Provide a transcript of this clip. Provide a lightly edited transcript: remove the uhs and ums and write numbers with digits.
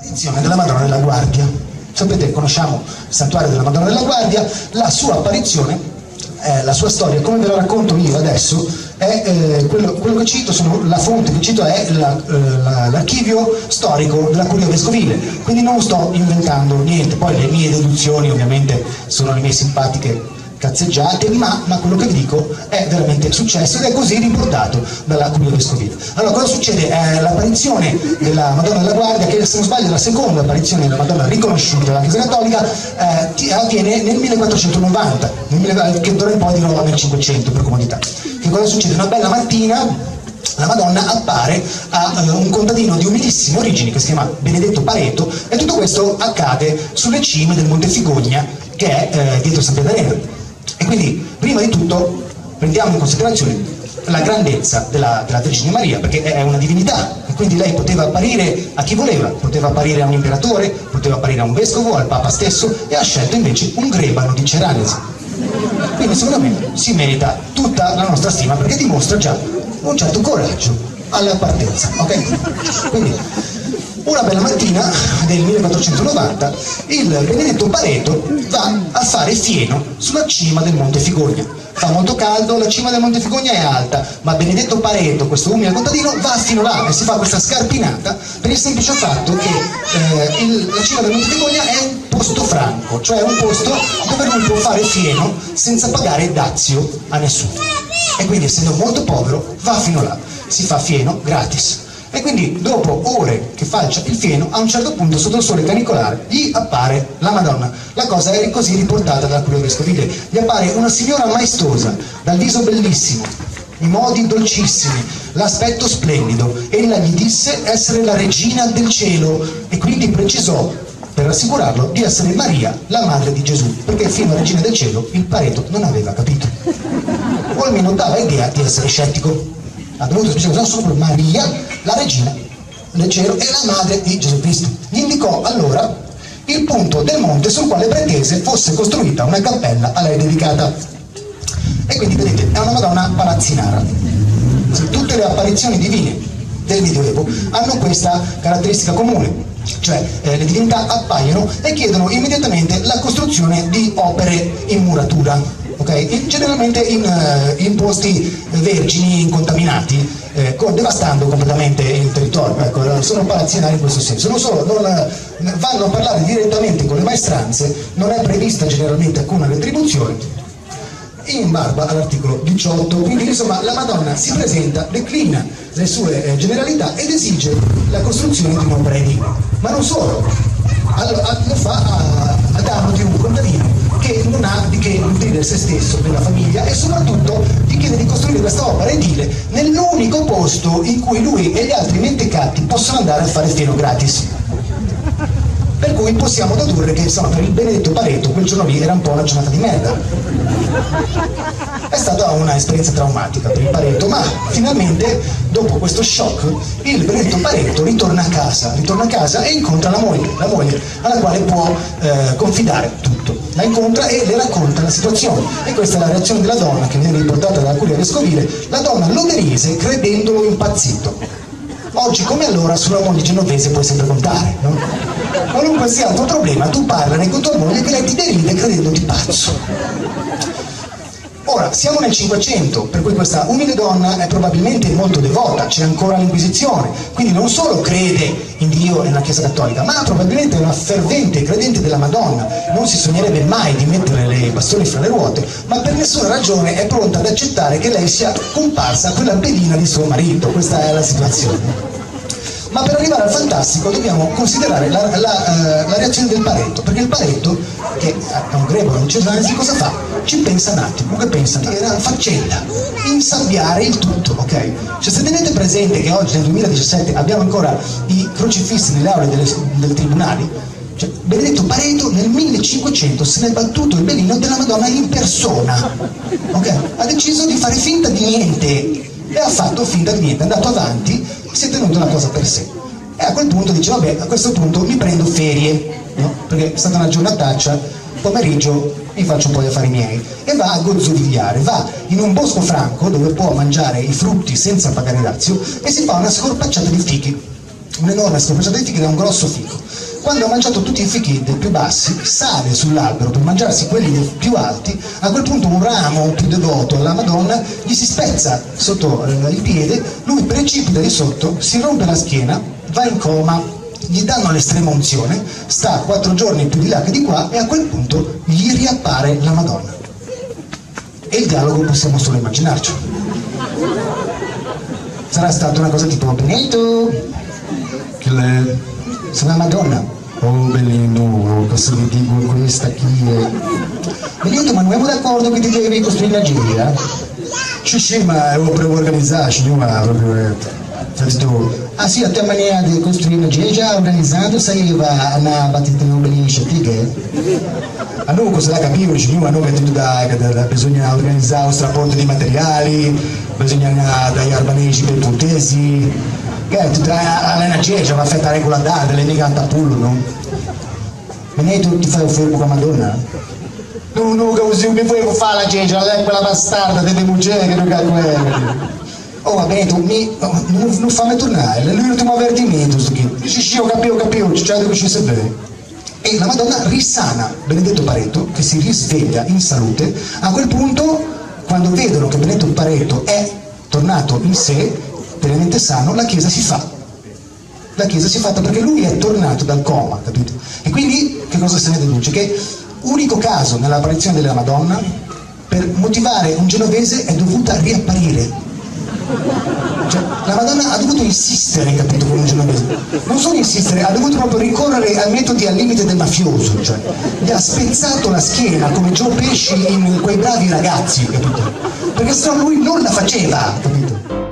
Apparizione della Madonna della Guardia. Sapete, conosciamo il santuario della Madonna della Guardia, la sua apparizione, la sua storia, come ve la racconto io adesso, è quello che cito, la fonte che cito è l'archivio storico della Curia Vescovile, quindi non sto inventando niente, poi le mie deduzioni ovviamente sono le mie simpatiche cazzeggiate, ma quello che vi dico è veramente successo ed è così riportato dalla Curia Vescovile. Allora, cosa succede? L'apparizione della Madonna della Guardia, che se non sbaglio è la seconda apparizione della Madonna riconosciuta dalla Chiesa Cattolica, avviene nel 1490, che d'ora in poi dirò nel 500 per comodità. Che cosa succede? Una bella mattina la Madonna appare a un contadino di umilissime origini che si chiama Benedetto Pareto, e tutto questo accade sulle cime del Monte Figogna, che è dietro San Pierdarena. E quindi, prima di tutto, prendiamo in considerazione la grandezza della Vergine Maria, perché è una divinità, e quindi lei poteva apparire a chi voleva, poteva apparire a un imperatore, poteva apparire a un vescovo, al Papa stesso, e ha scelto invece un grebano di Ceranesi. Quindi secondo me si merita tutta la nostra stima, perché dimostra già un certo coraggio alla partenza, ok? Quindi, una bella mattina del 1490 il Benedetto Pareto va a fare fieno sulla cima del Monte Figogna. Fa molto caldo, la cima del Monte Figogna è alta, ma Benedetto Pareto, questo umile contadino, va fino là e si fa questa scarpinata per il semplice fatto che la cima del Monte Figogna è un posto franco, cioè un posto dove lui può fare fieno senza pagare dazio a nessuno. E quindi, essendo molto povero, va fino là, si fa fieno gratis. E quindi, dopo ore che faccia il fieno, a un certo punto, sotto il sole canicolare, gli appare la Madonna. La cosa è così riportata dalla Curia Vescovile. Gli appare una signora maestosa, dal viso bellissimo, i modi dolcissimi, l'aspetto splendido. Ella gli disse essere la regina del cielo e quindi precisò, per rassicurarlo, di essere Maria, la madre di Gesù, perché fino a regina del cielo il Pareto non aveva capito, o almeno dava idea di essere scettico. Ha dovuto specificare solo per Maria, la regina del cielo e la madre di Gesù Cristo. Gli indicò allora il punto del monte sul quale pretese fosse costruita una cappella a lei dedicata. E quindi, vedete, è una Madonna palazzinara. Tutte le apparizioni divine del Medioevo hanno questa caratteristica comune, cioè le divinità appaiono e chiedono immediatamente la costruzione di opere in muratura. Okay? Generalmente in posti vergini, incontaminati, devastando completamente il territorio. Ecco, sono palazzinari in questo senso. Non solo vanno a parlare direttamente con le maestranze, non è prevista generalmente alcuna retribuzione, in barba all'articolo 18. Quindi, insomma, la Madonna si presenta, declina le sue generalità ed esige la costruzione di un'opera edile. Ma non solo, lo fa a danno di un contadino che non ha di che nutrire se stesso, della famiglia, e soprattutto gli chiede di costruire questa opera edile nell'unico posto in cui lui e gli altri mentecatti possono andare a fare fieno gratis. Per cui possiamo dedurre che, insomma, per il Benedetto Pareto quel giorno lì era un po' una giornata di merda. È stata una esperienza traumatica per il Pareto, ma finalmente, dopo questo shock, il Benedetto Pareto ritorna a casa e incontra la moglie alla quale può confidare tutto. La incontra e le racconta la situazione, e questa è la reazione della donna, che viene riportata dalla Curia Vescovile. La donna lo derise credendolo impazzito. Oggi come allora sulla moglie genovese puoi sempre contare, no? Qualunque sia il tuo problema, tu parlane con tua moglie che lei ti deride credendoti pazzo. Ora, siamo nel 500, per cui questa umile donna è probabilmente molto devota, c'è ancora l'Inquisizione, quindi non solo crede in Dio e nella Chiesa Cattolica, ma probabilmente è una fervente credente della Madonna, non si sognerebbe mai di mettere le bastoni fra le ruote, ma per nessuna ragione è pronta ad accettare che lei sia comparsa quella pedina di suo marito. Questa è la situazione. Ma per arrivare al fantastico dobbiamo considerare la reazione del Pareto, perché il Pareto, che è un grebano di Ceranesi, cosa fa? Ci pensa un attimo, che pensa? Era faccenda, insabbiare il tutto, ok? Cioè, se tenete presente che oggi nel 2017 abbiamo ancora i crocifissi nelle aule dei tribunali, cioè, Benedetto Pareto nel 1500 se ne è battuto il belino della Madonna in persona, ok? Ha deciso di fare finta di niente e ha fatto finta di niente, è andato avanti, si è tenuto una cosa per sé. E a quel punto dice, vabbè, a questo punto mi prendo ferie, no? Perché è stata una giornataccia, pomeriggio mi faccio un po' gli affari miei, e va a gozzovigliare, va in un bosco franco dove può mangiare i frutti senza pagare dazio e si fa una scorpacciata di fichi. un enorme scorpacciato di fichi ed è un grosso fico. Quando ha mangiato tutti i fichi dei più bassi, sale sull'albero per mangiarsi quelli dei più alti. A quel punto un ramo più devoto alla Madonna gli si spezza sotto il piede, lui precipita di sotto, si rompe la schiena, va in coma, gli danno l'estrema unzione, sta 4 giorni più di là che di qua e a quel punto gli riappare la Madonna. E il dialogo possiamo solo immaginarci. Sarà stata una cosa tipo: Benedetto, Che le... sono la Madonna. Oh Benedetto, cosa vi dico questa chi è? Benedetto, ma non siamo d'accordo che ti devi costruire la Nigeria? Sì, ma è un organizzato, signora, proprio... Ah sì, a te maniera di costruire la Nigeria già organizzato, sai va una battita iniziativa? A noi cosa la capivo, signora, a noi che bisogna organizzare un trasporto di materiali, bisogna andare dagli arbanesi per puntesi, Che tutta la Nigeria va fatta regolare, le mica antapullo, no? Benedetto, ti fai un fermo con la Madonna? no, così mi vuoi fare la Nigeria, lei quella bastarda delle muggere che non ha quella. Oh va bene, non fammi tornare, è l'ultimo avvertimento sto qui. Sì, ho capito, c'è di così sapere. E la Madonna risana Benedetto Pareto, che si risveglia in salute. A quel punto, quando vedono che Benedetto Pareto è tornato in sé, pienamente sano, la Chiesa si fa. La Chiesa si è fatta perché lui è tornato dal coma, capito? E quindi che cosa se ne deduce? Che unico caso nell'apparizione della Madonna, per motivare un genovese è dovuta riapparire. Cioè, la Madonna ha dovuto insistere, capito, con un genovese. Non solo insistere, ha dovuto proprio ricorrere ai metodi al limite del mafioso, cioè gli ha spezzato la schiena come Joe Pesci in Quei bravi ragazzi, capito? Perché sennò lui non la faceva, capito?